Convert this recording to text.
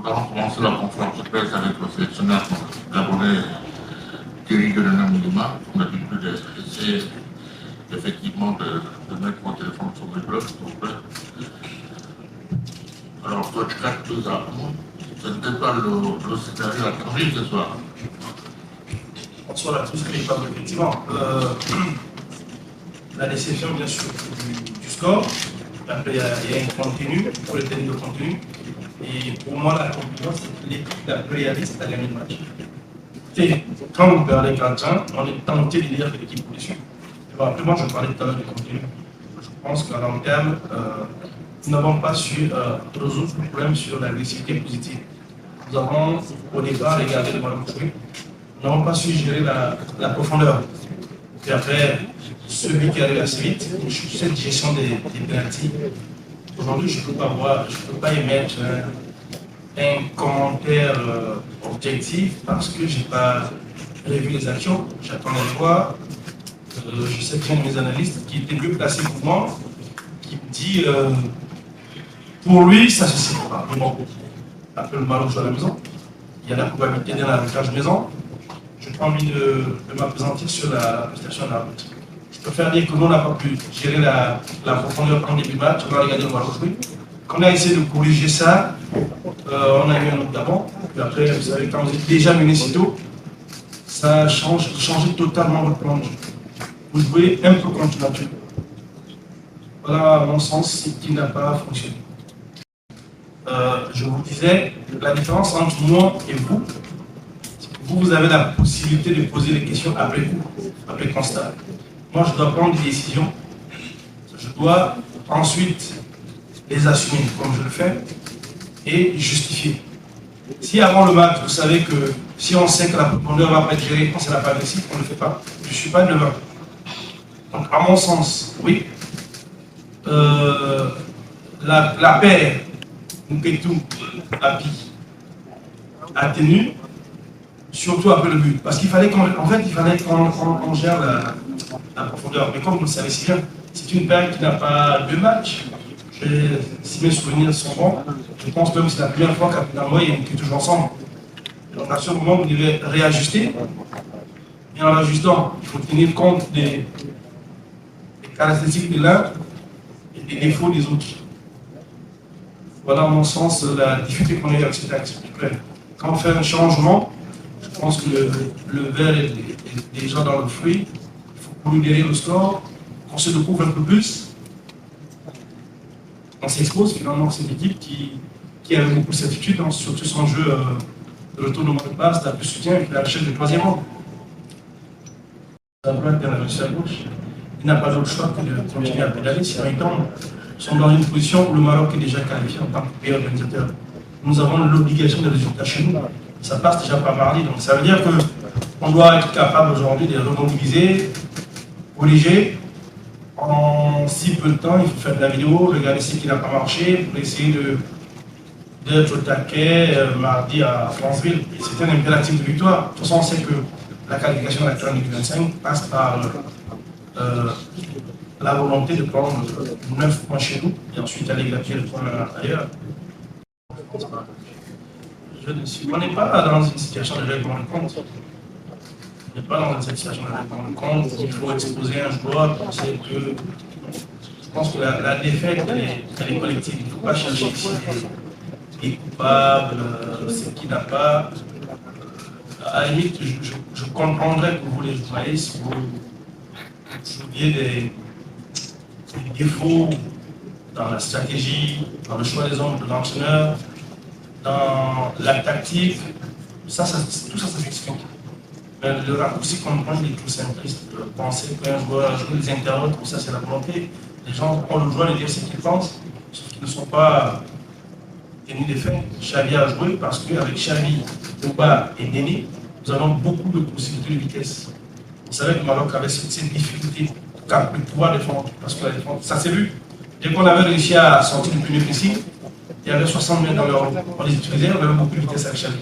avons commencé la conférence de presse avec le sélectionneur gabonais Thierry Guelenam-Ndima. On a l'habitude d'essayer effectivement de mettre mon téléphone sur le bloc, s'il vous plaît. Alors, coach 4-2 à 1, ce n'était pas le scénario attendu ce soir. Bonsoir à tous, effectivement. La déception, bien sûr, du score. Après, il y a un contenu, pour le terme de contenu. Et pour moi, la conclusion, c'est que l'équipe la plus réaliste a gagné le match. Et quand vous perdez 4-1, on est tenté de dire que l'équipe est déçue. Après, moi, je parlais tout à l'heure du contenu. Je pense qu'à long terme, nous n'avons pas su résoudre le problème sur l'agressivité positive. Nous avons, au départ, regardé le ballon joué. Nous n'avons pas su gérer la profondeur. Et après, celui qui arrive assez vite, cette gestion des pénaltys, aujourd'hui, je ne peux pas émettre un commentaire objectif parce que je n'ai pas revu les actions. J'attends de voir. Je sais qu'il y a un de mes analystes qui était mieux placé pour moi, qui me dit pour lui, ça ne se sait pas. Bon, après le ballon joue à la maison, il y a la probabilité d'un arbitrage maison. Je n'ai pas envie de m'appesantir sur la prestation de l'arbitre. Je préfère dire que nous, on n'a pas pu gérer la profondeur en début de match, on a regardé le ballon jouer. Quand on a essayé de corriger ça, on a eu un autre d'avant. Puis après, vous savez, quand vous êtes déjà mené si tôt, ça change totalement votre plan de jeu. Vous jouez un peu contre nature. Voilà, à mon sens, ce qui n'a pas fonctionné. Je vous disais, la différence entre moi et vous, c'est que vous avez la possibilité de poser les questions après coup, après le constat. Moi, je dois prendre des décisions. Je dois ensuite les assumer comme je le fais et justifier. Si avant le match, vous savez que si on sait que la profondeur ne va pas être gérée, on ne sera pas agressif, on ne le fait pas. Je ne suis pas devant. Donc, à mon sens, oui, la paire Mouketou Api a tenu, surtout après le but. Parce qu'il fallait qu'on gère la profondeur. Mais comme vous le savez si bien, c'est une paire qui n'a pas deux matchs. Si mes souvenirs sont bons, je pense même que c'est la première fois qu'Apinamoy et Mouketou jouent ensemble. Donc, à ce moment, vous devez réajuster. Et en ajustant, il faut tenir compte des caractéristiques de l'un et des défauts des autres. Voilà, à mon sens, la difficulté qu'on a eu avec cet axe. Quand on fait un changement, je pense que le verre est déjà dans le fruit. Il faut pondérer le score, qu'on se découvre un peu plus. On s'expose finalement à cette équipe qui avait beaucoup de certitude, surtout son jeu de retournement de passe, d'appui soutien et la recherche du troisième homme. À droite et à gauche. Il n'a pas d'autre choix que de continuer à pédaler, sinon ils sont dans une position où le Maroc est déjà qualifié en tant que pays organisateur. Nous avons l'obligation de résultats chez nous. Ça passe déjà par mardi, donc ça veut dire qu'on doit être capable aujourd'hui de remobiliser, corriger. En si peu de temps, il faut faire de la vidéo, regarder ce qui n'a pas marché pour essayer d'être au taquet mardi à Franceville. C'est un impératif de victoire. De toute façon, on sait que la qualification de la CAN 2025 passe par la volonté de prendre 9 points chez nous et ensuite aller gratter le point ailleurs. On n'est pas dans une situation de règlement de compte. On n'est pas dans cette situation de règlement de compte. Il faut exposer un joueur. Je pense que la défaite, elle est collective. Il ne faut pas chercher ici les coupables, ce qui n'a pas. À la limite, je comprendrais que vous, les journalistes, vous trouviez des défauts dans la stratégie, dans le choix des hommes de l'entraîneur, dans la tactique. Tout ça s'explique. Mais le raccourci qu'on prend, il est tout simpliste. Penser qu'un joueur a joué les internautes, tout ça c'est la volonté. Les gens ont le droit de dire ce qu'ils pensent, sauf qu'ils ne sont pas tenus des faits. Xavi a joué parce qu'avec Xavi, Touba et Denis, nous avons beaucoup de possibilités de vitesse. Vous savez que le Maroc avait cette difficulté de pouvoir défendre, parce que la défense, ça s'est vu. Dès qu'on avait réussi à sortir du premier pressing, il y avait 60 mètres dans leur. On les utilisait, on avait beaucoup de vitesse avec Xavi.